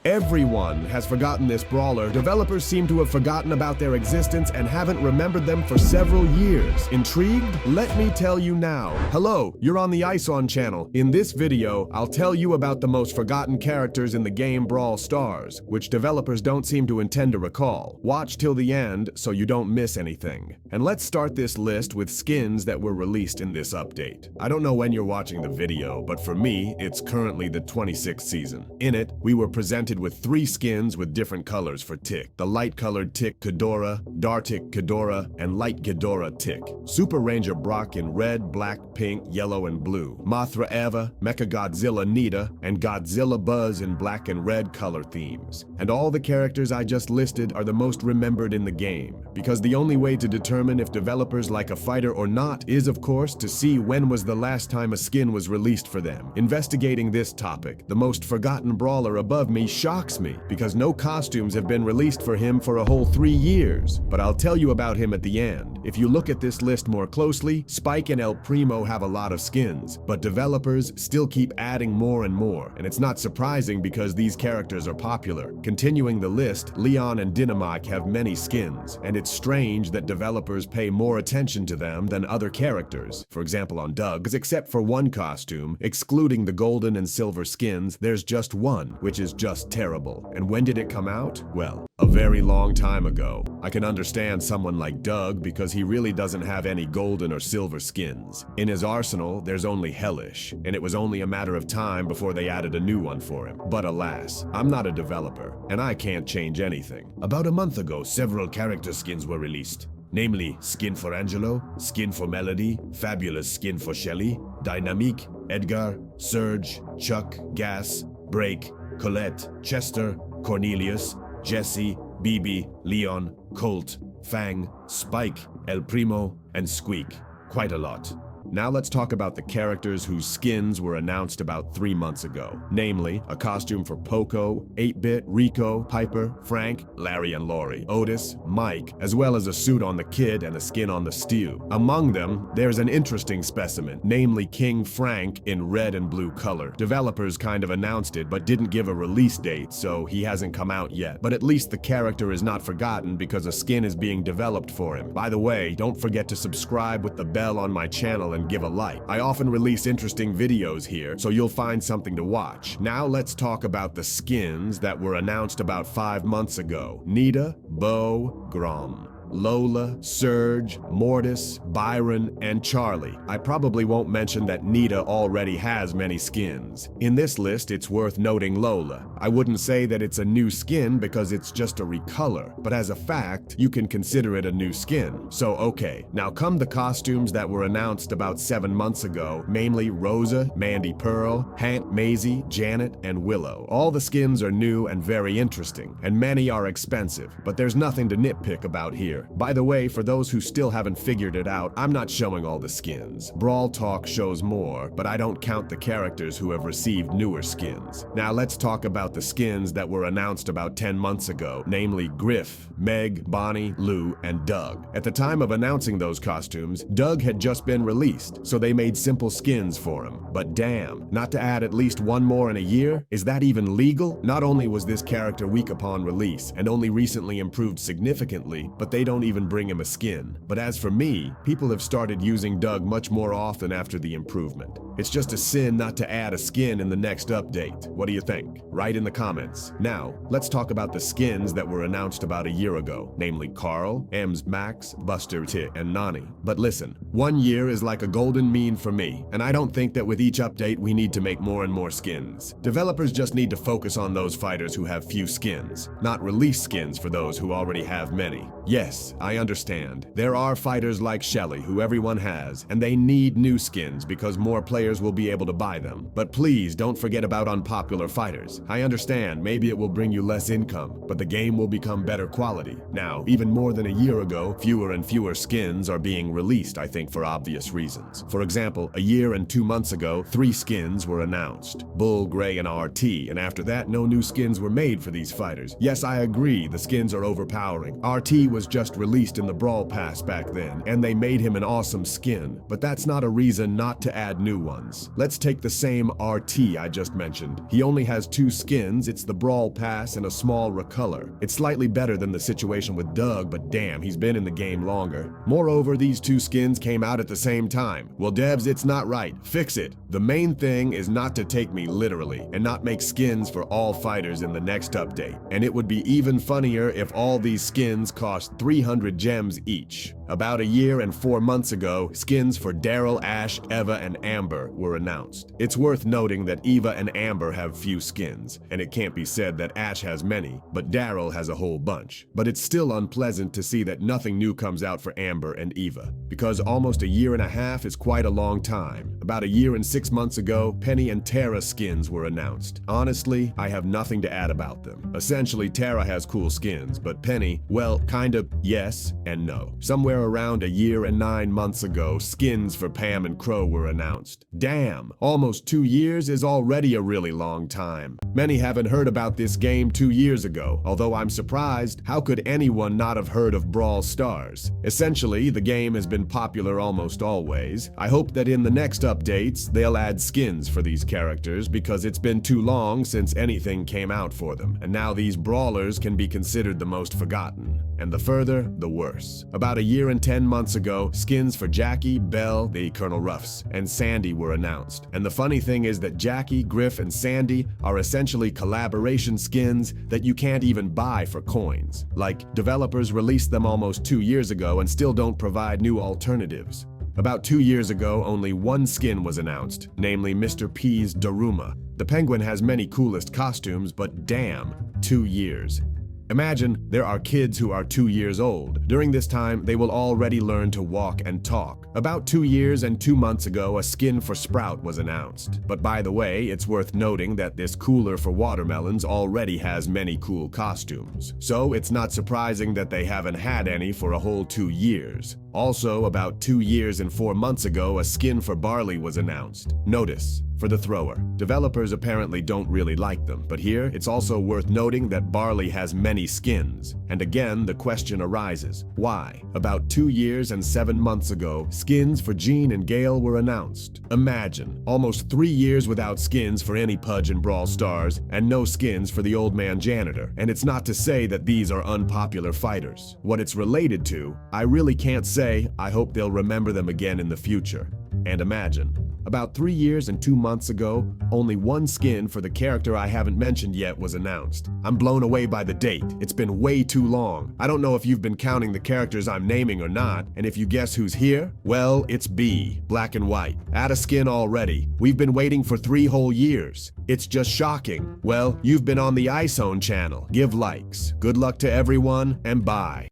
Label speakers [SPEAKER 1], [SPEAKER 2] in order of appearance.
[SPEAKER 1] Everyone has forgotten this brawler. Developers seem to have forgotten about their existence and haven't remembered them for several years. Intrigued? Let me tell you now. Hello, you're on the IceONE channel. In this video, I'll tell you about the most forgotten characters in the game Brawl Stars, which developers don't seem to intend to recall. Watch till the end so you don't miss anything. And let's start this list with skins that were released in this update. I don't know when you're watching the video, but for me, it's currently the 26th season. In it, we were presented with 3 skins with different colors for Tick. The light-colored Tick Ghidorah, Dartik Ghidorah, and Light Ghidorah Tick. Super Ranger Brock in red, black, pink, yellow, and blue. Mothra Eva, Mechagodzilla Nita, and Godzilla Buzz in black and red color themes. And all the characters I just listed are the most remembered in the game, because the only way to determine if developers like a fighter or not is, of course, to see when was the last time a skin was released for them. Investigating this topic, the most forgotten brawler above me shocks me, because no costumes have been released for him for a whole 3 years. But I'll tell you about him at the end. If you look at this list more closely, Spike and El Primo have a lot of skins, but developers still keep adding more and more, and it's not surprising because these characters are popular. Continuing the list, Leon and Dynamite have many skins, and it's strange that developers pay more attention to them than other characters. For example, on Doug's, except for one costume, excluding the golden and silver skins, there's just one, which is just terrible. And when did it come out? Well, a very long time ago. I can understand someone like Doug because he really doesn't have any golden or silver skins. In his arsenal, there's only Hellish, and it was only a matter of time before they added a new one for him. But alas, I'm not a developer, and I can't change anything. About a month ago, several character skins were released. Namely, skin for Angelo, skin for Melody, fabulous skin for Shelly, Dynamique, Edgar, Surge, Chuck, Gas, Break, Colette, Chester, Cornelius, Jesse, BB, Leon, Colt, Fang, Spike, El Primo, and Squeak. Quite a lot. Now let's talk about the characters whose skins were announced about 3 months ago. Namely, a costume for Poco, 8-Bit, Rico, Piper, Frank, Larry and Lori, Otis, Mike, as well as a suit on the Kid and a skin on the Stew. Among them, there's an interesting specimen, namely King Frank in red and blue color. Developers kind of announced it but didn't give a release date, so he hasn't come out yet. But at least the character is not forgotten because a skin is being developed for him. By the way, don't forget to subscribe with the bell on my channel and give a like. I often release interesting videos here, so you'll find something to watch. Now let's talk about the skins that were announced about 5 months ago. Nita, Bo, Grom, Lola, Surge, Mortis, Byron, and Charlie. I probably won't mention that Nita already has many skins. In this list, it's worth noting Lola. I wouldn't say that it's a new skin because it's just a recolor, but as a fact, you can consider it a new skin. So okay, now come the costumes that were announced about 7 months ago, namely Rosa, Mandy Pearl, Aunt Maisie, Janet, and Willow. All the skins are new and very interesting, and many are expensive, but there's nothing to nitpick about here. By the way, for those who still haven't figured it out, I'm not showing all the skins. Brawl Talk shows more, but I don't count the characters who have received newer skins. Now let's talk about the skins that were announced about 10 months ago, namely Griff, Meg, Bonnie, Lou, and Doug. At the time of announcing those costumes, Doug had just been released, so they made simple skins for him. But damn, not to add at least one more in a year? Is that even legal? Not only was this character weak upon release, and only recently improved significantly, but they don't even bring him a skin. But as for me, people have started using Doug much more often after the improvement. It's just a sin not to add a skin in the next update. What do you think? Write in the comments. Now, let's talk about the skins that were announced about a year ago, namely Carl, Ems Max, Buster T, and Nani. But listen, 1 year is like a golden mean for me, and I don't think that with each update we need to make more and more skins. Developers just need to focus on those fighters who have few skins, not release skins for those who already have many. Yes, I understand. There are fighters like Shelly who everyone has, and they need new skins because more players will be able to buy them. But please don't forget about unpopular fighters. I understand, maybe it will bring you less income, but the game will become better quality. Now, even more than a year ago, fewer and fewer skins are being released, I think for obvious reasons. For example, a year and 2 months ago, 3 skins were announced. Bull, Gray, and RT, and after that, no new skins were made for these fighters. Yes, I agree, the skins are overpowering. RT was just just released in the Brawl Pass back then, and they made him an awesome skin, but that's not a reason not to add new ones. Let's take the same RT I just mentioned. He only has 2 skins, it's the Brawl Pass and a small recolor. It's slightly better than the situation with Doug, but damn, he's been in the game longer. Moreover, these 2 skins came out at the same time. Well, devs, it's not right. Fix it. The main thing is not to take me literally and not make skins for all fighters in the next update. And it would be even funnier if all these skins cost 300 gems each. About a year and 4 months ago, skins for Daryl, Ash, Eva, and Amber were announced. It's worth noting that Eva and Amber have few skins, and it can't be said that Ash has many, but Daryl has a whole bunch. But it's still unpleasant to see that nothing new comes out for Amber and Eva, because almost a year and a half is quite a long time. About a year and 6 months ago, Penny and Tara skins were announced. Honestly, I have nothing to add about them. Essentially, Tara has cool skins, but Penny, well, kind of yes and no. Somewhere around a year and 9 months ago, skins for Pam and Crow were announced. Damn, almost 2 years is already a really long time. Many haven't heard about this game 2 years ago, although I'm surprised, how could anyone not have heard of Brawl Stars? Essentially, the game has been popular almost always. I hope that in the next updates, they'll add skins for these characters because it's been too long since anything came out for them, and now these brawlers can be considered the most forgotten. And the further, the worse. About a year and 10 months ago, skins for Jackie, Belle, the Colonel Ruffs, and Sandy were announced. And the funny thing is that Jackie, Griff, and Sandy are essentially collaboration skins that you can't even buy for coins. Like, developers released them almost 2 years ago and still don't provide new alternatives. About 2 years ago, only one skin was announced, namely Mr. P's Daruma. The Penguin has many coolest costumes, but damn, 2 years. Imagine there are kids who are 2 years old. During this time, they will already learn to walk and talk. About 2 years and 2 months ago, a skin for Sprout was announced. But by the way, it's worth noting that this cooler for watermelons already has many cool costumes. So it's not surprising that they haven't had any for a whole 2 years. Also, about 2 years and 4 months ago, a skin for Barley was announced. Notice, for the thrower. Developers apparently don't really like them, but here it's also worth noting that Barley has many skins. And again, the question arises, why? About 2 years and 7 months ago, skins for Jean and Gale were announced. Imagine, almost 3 years without skins for any Pudge and Brawl Stars, and no skins for the Old Man Janitor. And it's not to say that these are unpopular fighters. What it's related to, I really can't say. I hope they'll remember them again in the future. And imagine, about 3 years and 2 months ago, only one skin for the character I haven't mentioned yet was announced. I'm blown away by the date. It's been way too long. I don't know if you've been counting the characters I'm naming or not, and if you guess who's here, well, it's B, Black and White. Add a skin already. We've been waiting for 3 whole years. It's just shocking. Well, you've been on the IceONE channel. Give likes. Good luck to everyone, and bye.